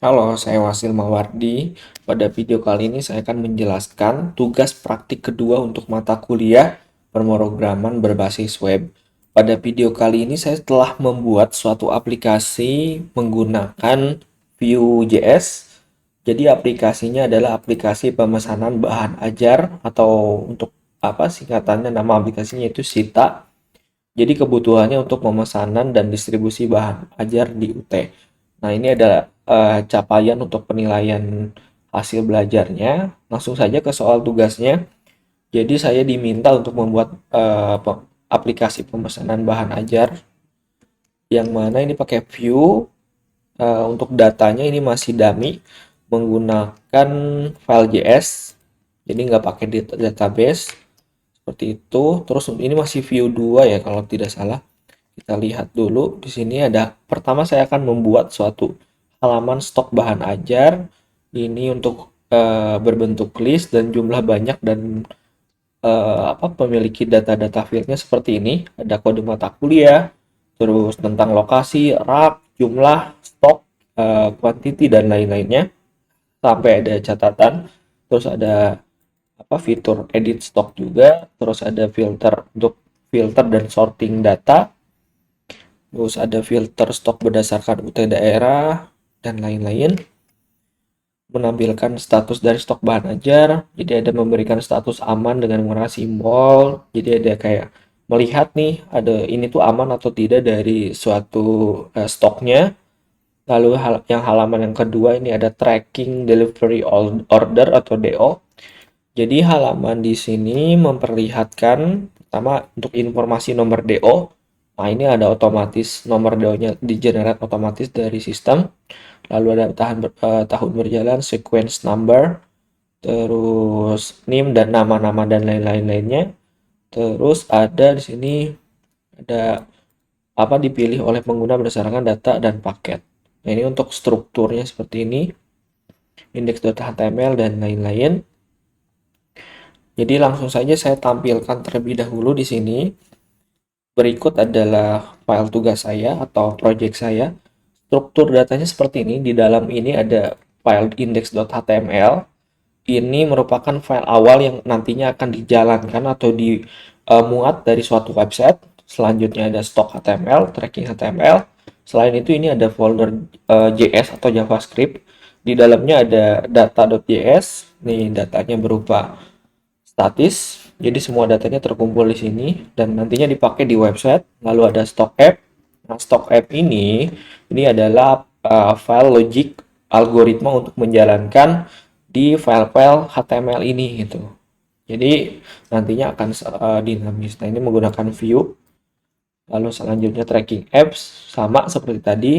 Halo, saya Wasil Mawardi. Pada video kali ini saya akan menjelaskan tugas praktik kedua untuk mata kuliah pemrograman berbasis web. Pada video kali ini saya telah membuat suatu aplikasi menggunakan Vue.js. Jadi aplikasinya adalah aplikasi pemesanan bahan ajar atau untuk apa singkatannya nama aplikasinya itu Sita. Jadi kebutuhannya untuk pemesanan dan distribusi bahan ajar di UT. Nah, ini adalah capaian untuk penilaian hasil belajarnya. Langsung saja ke soal tugasnya. Jadi saya diminta untuk membuat aplikasi pemesanan bahan ajar yang mana ini pakai Vue. Untuk datanya ini masih dummy menggunakan file JS. Jadi nggak pakai database seperti itu. Terus ini masih Vue 2 ya kalau tidak salah. Kita lihat dulu di sini ada pertama saya akan membuat suatu halaman stok bahan ajar ini untuk berbentuk list dan jumlah banyak dan memiliki data-data fieldnya seperti ini. Ada kode mata kuliah, terus tentang lokasi, rak, jumlah, stok, quantity dan lain-lainnya sampai ada catatan. Terus ada fitur edit stok juga, terus ada filter untuk filter dan sorting data. Terus ada filter stok berdasarkan UT daerah dan lain-lain. Menampilkan status dari stok bahan ajar. Jadi ada memberikan status aman dengan menggunakan simbol. Jadi ada kayak melihat nih ada ini tuh aman atau tidak dari suatu stoknya. Lalu yang halaman yang kedua ini ada tracking delivery order atau DO. Jadi halaman di sini memperlihatkan pertama untuk informasi nomor DO. Nah, ini ada otomatis nomor DO-nya di-generate otomatis dari sistem. Lalu ada tahun berjalan, sequence number, terus NIM dan nama-nama dan lain-lain lainnya. Terus ada di sini ada apa dipilih oleh pengguna berdasarkan data dan paket. Nah, ini untuk strukturnya seperti ini, index.html dan lain-lain. Jadi langsung saja saya tampilkan terlebih dahulu di sini. Berikut adalah file tugas saya atau project saya. Struktur datanya seperti ini. Di dalam ini ada file index.html. Ini merupakan file awal yang nantinya akan dijalankan atau dimuat dari suatu website. Selanjutnya ada stock HTML, tracking HTML. Selain itu ini ada folder JS atau JavaScript. Di dalamnya ada data.js. Nih datanya berupa statis. Jadi semua datanya terkumpul di sini dan nantinya dipakai di website. Lalu ada stock app. Nah, stock app ini adalah file logic algoritma untuk menjalankan di file-file HTML ini gitu. Jadi nantinya akan dinamis. Nah, ini menggunakan view. Lalu selanjutnya tracking apps sama seperti tadi.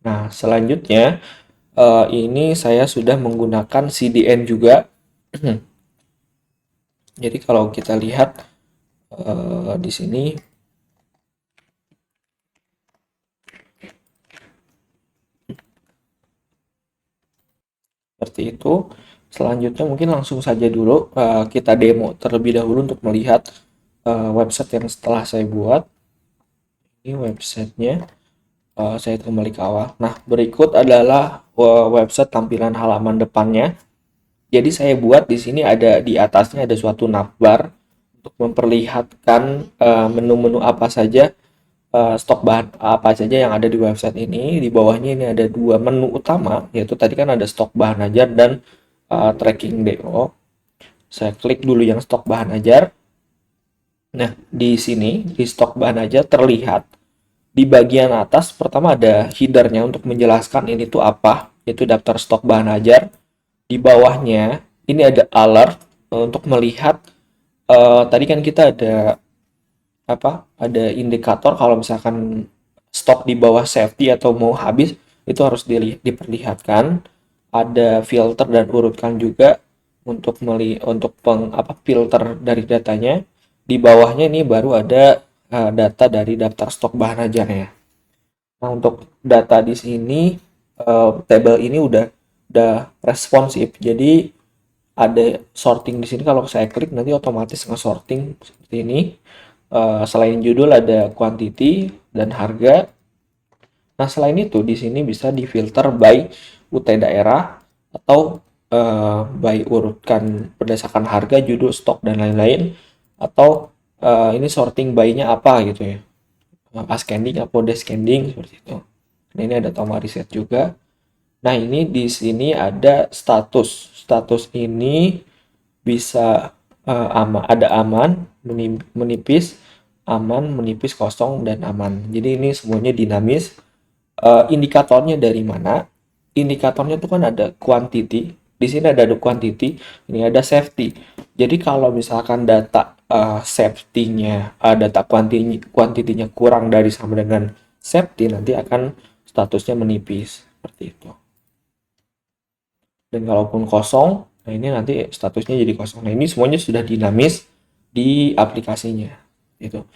Nah, selanjutnya ini saya sudah menggunakan CDN juga. Jadi kalau kita lihat di sini seperti itu. Selanjutnya mungkin langsung saja dulu kita demo terlebih dahulu untuk melihat website yang setelah saya buat. Ini websitenya. Saya kembali ke awal. Nah, berikut adalah website tampilan halaman depannya. Jadi saya buat di sini ada di atasnya ada suatu navbar untuk memperlihatkan menu-menu apa saja stok bahan apa saja yang ada di website ini. Di bawahnya ini ada dua menu utama, yaitu tadi kan ada stok bahan ajar dan tracking DO. Saya klik dulu yang stok bahan ajar. Nah, di sini di stok bahan ajar terlihat di bagian atas pertama ada headernya untuk menjelaskan ini tuh apa, yaitu daftar stok bahan ajar. Di bawahnya ini ada alert untuk melihat tadi kan kita ada ada indikator kalau misalkan stok di bawah safety atau mau habis itu harus diperlihatkan. Ada filter dan urutkan juga untuk filter dari datanya. Di bawahnya ini baru ada data dari daftar stok bahan ajarnya. Nah, untuk data di sini table ini udah responsif. Jadi ada sorting di sini kalau saya klik nanti otomatis nge-sorting seperti ini. Selain judul ada quantity dan harga. Nah, selain itu di sini bisa difilter by UT daerah, atau by urutkan berdasarkan harga, judul, stok, dan lain-lain, atau ini sorting by-nya apa gitu ya, ascending atau descending seperti itu. Nah, ini ada tombol reset juga. Nah, ini di sini ada status. Status ini bisa ada aman, menipis, aman, menipis, kosong, dan aman. Jadi ini semuanya dinamis. Indikatornya dari mana? Indikatornya itu kan ada quantity. Di sini ada quantity, ini ada safety. Jadi kalau misalkan data safety-nya, data quantity-nya kurang dari sama dengan safety, nanti akan statusnya menipis seperti itu. Dan kalaupun kosong, nah ini nanti statusnya jadi kosong. Nah, ini semuanya sudah dinamis di aplikasinya. Itu.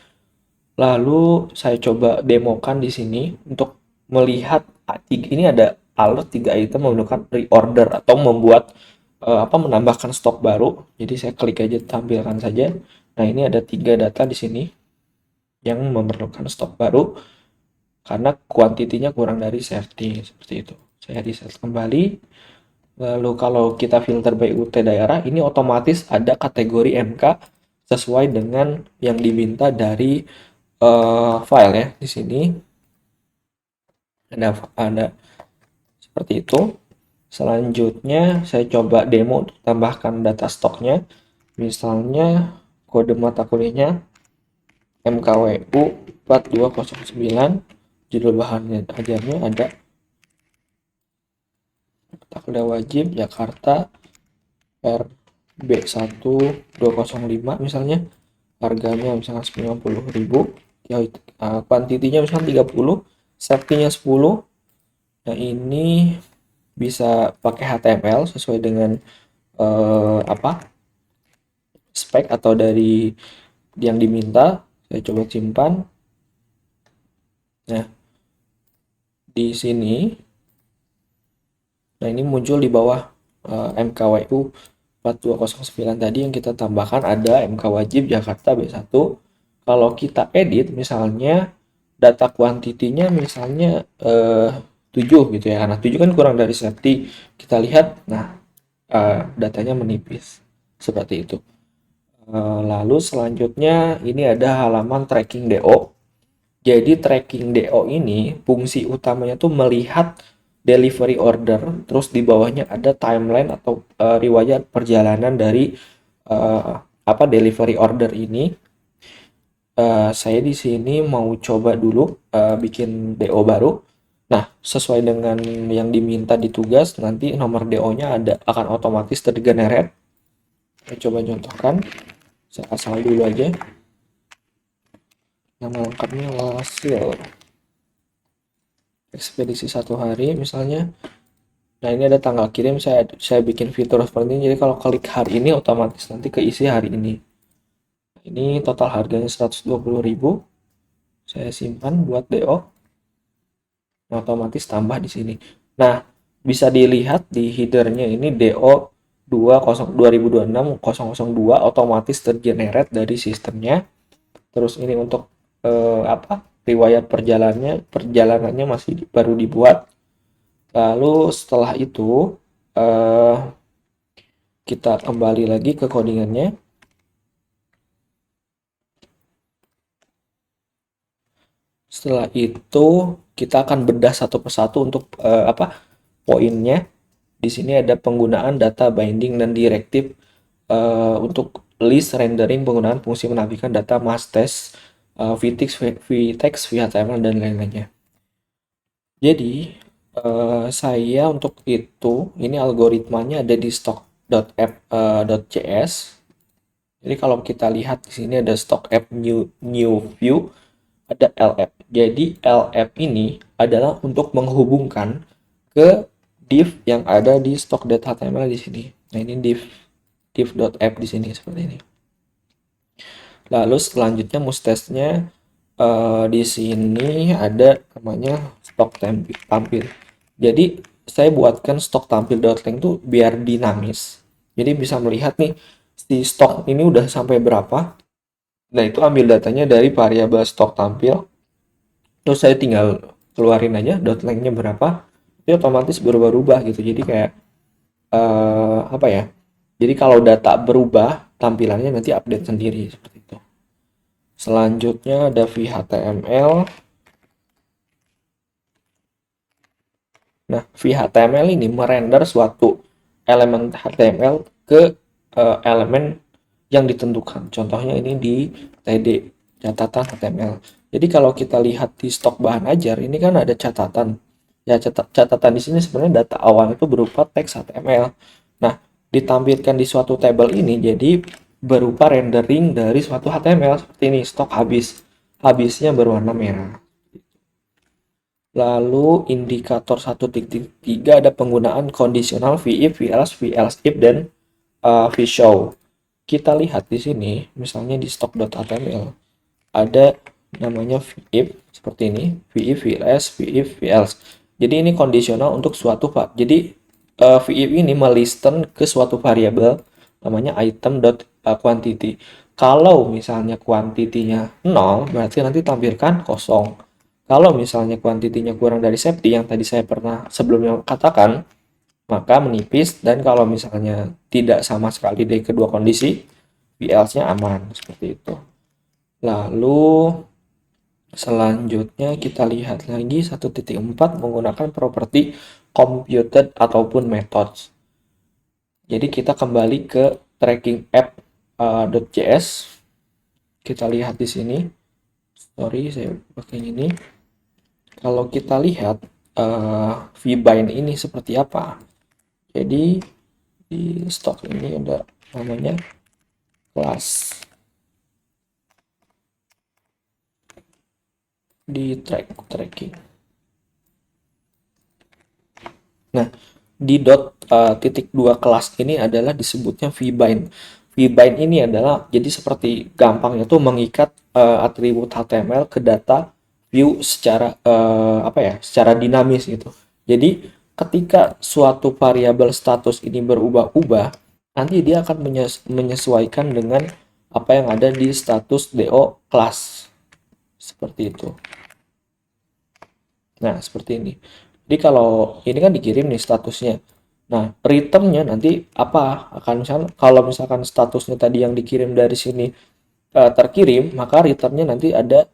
Lalu saya coba demokan di sini untuk melihat ini ada alert 3 item menggunakan reorder atau membuat menambahkan stok baru. Jadi saya klik aja tampilkan saja. Nah, ini ada 3 data di sini yang memerlukan stok baru karena kuantitinya kurang dari safety seperti itu. Saya reset kembali. Lalu kalau kita filter by UT daerah, ini otomatis ada kategori MK sesuai dengan yang diminta dari file ya. Di sini ada seperti itu. Selanjutnya saya coba demo untuk tambahkan data stoknya. Misalnya kode mata kuliahnya MKWU 4209, judul bahan ajarnya ada mata kuliah wajib Jakarta RB1205 misalnya, harganya misalnya 90.000, ya kuantitinya misalnya 30, safety-nya 10. Nah, ini bisa pakai HTML sesuai dengan spek atau dari yang diminta. Saya coba simpan. Nah, di sini, nah ini muncul di bawah MKWU 4209 tadi yang kita tambahkan ada MK wajib Jakarta B1. Kalau kita edit misalnya data kuantitinya misalnya 7 gitu ya, karena 7 kan kurang dari safety, kita lihat, nah datanya menipis seperti itu. Lalu selanjutnya ini ada halaman tracking DO. Jadi tracking DO ini fungsi utamanya tuh melihat delivery order, terus di bawahnya ada timeline atau riwayat perjalanan dari delivery order ini. Saya di sini mau coba dulu bikin DO baru. Nah, sesuai dengan yang diminta di tugas, nanti nomor DO-nya akan otomatis tergenerate. Saya coba contohkan. Saya asal dulu aja. Nama lengkapnya hasil ekspedisi 1 hari misalnya. Nah, ini ada tanggal kirim. Saya bikin fitur seperti ini. Jadi kalau klik hari ini otomatis nanti keisi hari ini. Ini total harganya 120.000. Saya simpan buat DO. Nah, otomatis tambah di sini. Nah, bisa dilihat di headernya ini DO 2026-002 otomatis tergenerate dari sistemnya. Terus ini untuk riwayat perjalanannya masih baru dibuat. Lalu setelah itu kita kembali lagi ke codingannya. Setelah itu kita akan bedah satu persatu untuk poinnya. Di sini ada penggunaan data binding dan direktif untuk list rendering penggunaan fungsi menampilkan data mass test, vtext, vhtml, dan lain-lainnya. Jadi saya untuk itu ini algoritmanya ada di stock.app.js. Jadi kalau kita lihat di sini ada stock app new view, ada lapp. Jadi lapp ini adalah untuk menghubungkan ke div yang ada di stock.html di sini. Nah, ini div.app di sini seperti ini. Lalu selanjutnya mustesnya di sini ada namanya stok tampil. Jadi saya buatkan stok tampil.length tuh biar dinamis. Jadi bisa melihat nih si stok ini udah sampai berapa. Nah, itu ambil datanya dari variabel stok tampil. Terus saya tinggal keluarin aja length-nya berapa. itu otomatis berubah-ubah gitu. Jadi kayak apa ya? Jadi kalau data berubah, tampilannya nanti update sendiri seperti itu. Selanjutnya ada vHTML. Nah, vHTML ini merender suatu elemen HTML ke elemen yang ditentukan. Contohnya ini di TD, catatan HTML. Jadi kalau kita lihat di stok bahan ajar, ini kan ada catatan. Ya, catatan di sini sebenarnya data awal itu berupa teks HTML. Nah, ditampilkan di suatu tabel ini jadi berupa rendering dari suatu HTML seperti ini, stok habis. Habisnya berwarna merah. Lalu indikator 1.3 ada penggunaan kondisional VIF, VElse, VElseIf, dan VShow. Kita lihat di sini, misalnya di stock.html, ada namanya VIF seperti ini, VIF, VElse, VIF, VElse. Jadi ini kondisional untuk suatu jadi VIF ini melisten ke suatu variabel namanya item.quantity. Kalau misalnya kuantitinya 0, berarti nanti tampilkan kosong. Kalau misalnya kuantitinya kurang dari safety yang tadi saya pernah sebelumnya katakan, maka menipis, dan kalau misalnya tidak sama sekali dari kedua kondisi, VElse-nya aman, seperti itu. Lalu selanjutnya kita lihat lagi 1.4 menggunakan properti computed ataupun methods. Jadi kita kembali ke tracking app.js. Kita lihat di sini. Sorry, saya pakai ini. Kalau kita lihat vbind ini seperti apa. Jadi di stok ini ada namanya kelas di tracking. Nah, di titik 2 kelas ini adalah disebutnya vbind. Vbind ini adalah jadi seperti gampangnya tuh mengikat atribut HTML ke data view secara secara dinamis gitu. Jadi ketika suatu variabel status ini berubah-ubah, nanti dia akan menyesuaikan dengan apa yang ada di status do class. Seperti itu. Nah, seperti ini. Jadi kalau ini kan dikirim nih statusnya. Nah, returnnya nanti apa? Akan misalkan kalau misalkan statusnya tadi yang dikirim dari sini terkirim, maka returnnya nanti ada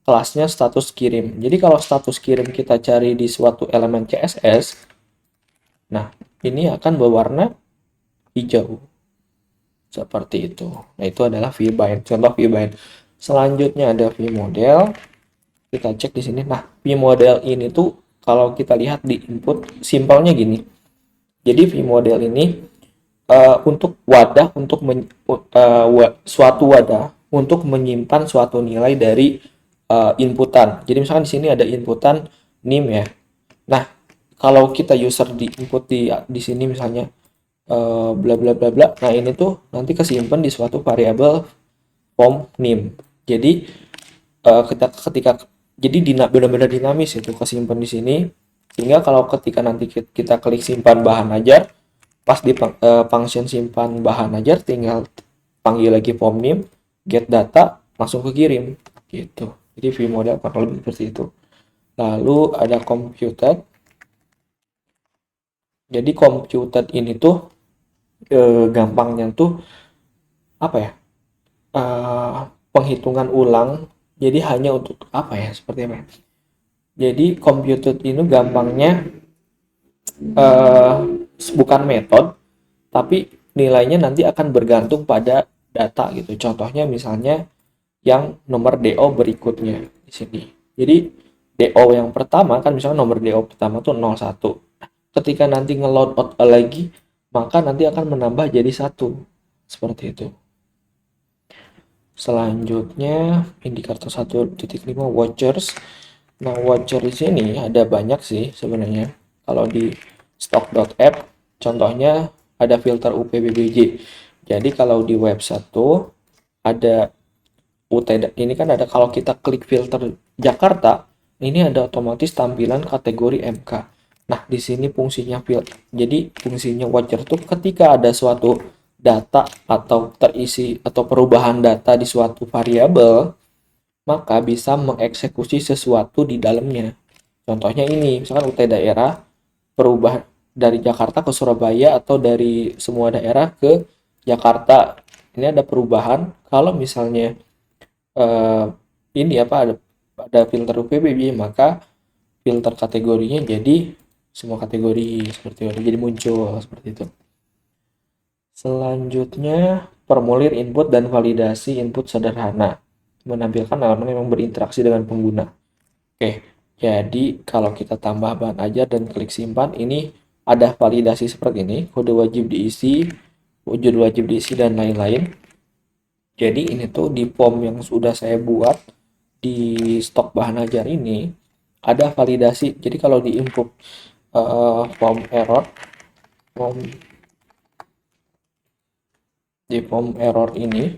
kelasnya status kirim. Jadi kalau status kirim kita cari di suatu elemen CSS, nah ini akan berwarna hijau. Seperti itu. Nah, itu adalah vbind. Contoh vbind. Selanjutnya ada vmodel. Kita cek di sini. Nah, vmodel ini tuh kalau kita lihat di input simpelnya gini. Jadi vmodel ini untuk wadah untuk suatu wadah untuk menyimpan suatu nilai dari inputan. Jadi misalkan di sini ada inputan nim ya. Nah, kalau kita user di input di sini misalnya bla bla bla bla. Nah, ini tuh nanti kesimpan di suatu variabel form nim. Jadi ketika jadi benar-benar dinamis itu kesimpan di sini, sehingga kalau ketika nanti kita klik simpan bahan ajar, pas di function simpan bahan ajar tinggal panggil lagi form name, get data, langsung kekirim gitu. Jadi vmodel kurang lebih seperti itu. Lalu ada computed. Jadi computed ini tuh gampangnya tuh apa ya, penghitungan ulang. Jadi hanya untuk apa ya, seperti apa ya? Jadi computed ini gampangnya bukan metode, tapi nilainya nanti akan bergantung pada data gitu. Contohnya misalnya yang nomor DO berikutnya di sini. Jadi DO yang pertama kan misalnya nomor DO pertama tuh 01. Ketika nanti ngeload out lagi, maka nanti akan menambah jadi 1. Seperti itu. Selanjutnya indikator 1.5 watchers. Nah, watcher di sini ada banyak sih sebenarnya. Kalau di stock.app contohnya ada filter UPBBJ. Jadi kalau di website tuh ada ini kan ada, kalau kita klik filter Jakarta, ini ada otomatis tampilan kategori MK. Nah, di sini fungsinya jadi fungsinya watcher tuh ketika ada suatu data atau terisi atau perubahan data di suatu variabel, maka bisa mengeksekusi sesuatu di dalamnya. Contohnya ini, misalkan UT daerah, perubahan dari Jakarta ke Surabaya atau dari semua daerah ke Jakarta. Ini ada perubahan. Kalau misalnya eh, ini apa ada filter UPBB, maka filter kategorinya jadi semua kategori seperti itu. Jadi muncul seperti itu. Selanjutnya, formulir input dan validasi input sederhana. Menampilkan elemen yang berinteraksi dengan pengguna. Oke, jadi kalau kita tambah bahan ajar dan klik simpan, ini ada validasi seperti ini, kode wajib diisi, wujud wajib diisi, dan lain-lain. Jadi ini tuh di form yang sudah saya buat di stok bahan ajar ini, ada validasi. Jadi kalau di input form error, form, di form error ini,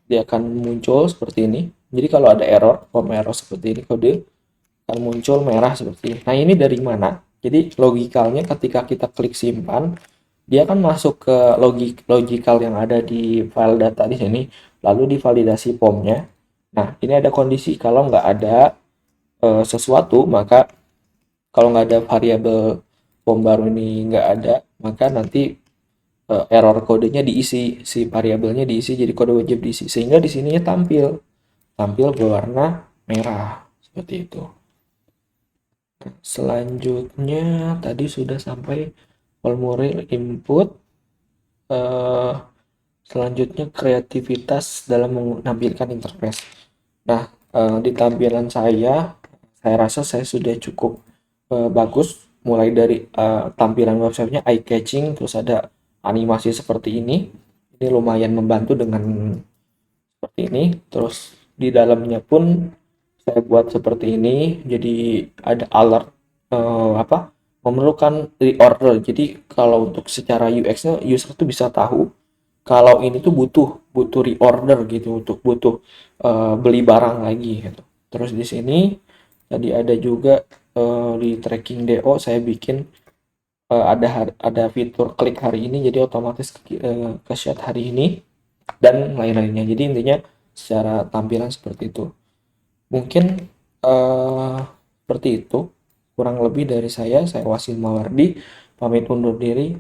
dia akan muncul seperti ini. Jadi kalau ada error, form error seperti ini, kode akan muncul merah seperti ini. Nah, ini dari mana? Jadi logikalnya ketika kita klik simpan, dia akan masuk ke logikal yang ada di file data di sini, lalu divalidasi formnya. Nah, ini ada kondisi kalau nggak ada sesuatu, maka kalau nggak ada variabel form baru ini nggak ada, maka nanti error kodenya diisi, si variabelnya diisi jadi kode wajib diisi, sehingga di sininya tampil berwarna merah seperti itu. Selanjutnya tadi sudah sampai formulir input. Eh, Selanjutnya kreativitas dalam menampilkan interface. Nah, di tampilan saya rasa saya sudah cukup bagus. Mulai dari tampilan websitenya eye catching, terus ada animasi seperti ini. Ini lumayan membantu dengan seperti ini. Terus di dalamnya pun saya buat seperti ini, jadi ada alert apa memerlukan reorder. Jadi kalau untuk secara UX-nya user tuh bisa tahu kalau ini tuh butuh butuh reorder gitu, untuk butuh beli barang lagi gitu. Terus di sini tadi ada juga di tracking DO saya bikin ada fitur klik hari ini, jadi otomatis ke shot hari ini dan lain-lainnya. Jadi intinya secara tampilan seperti itu. Mungkin seperti itu kurang lebih dari saya. Saya Wasil Mawardi, pamit undur diri.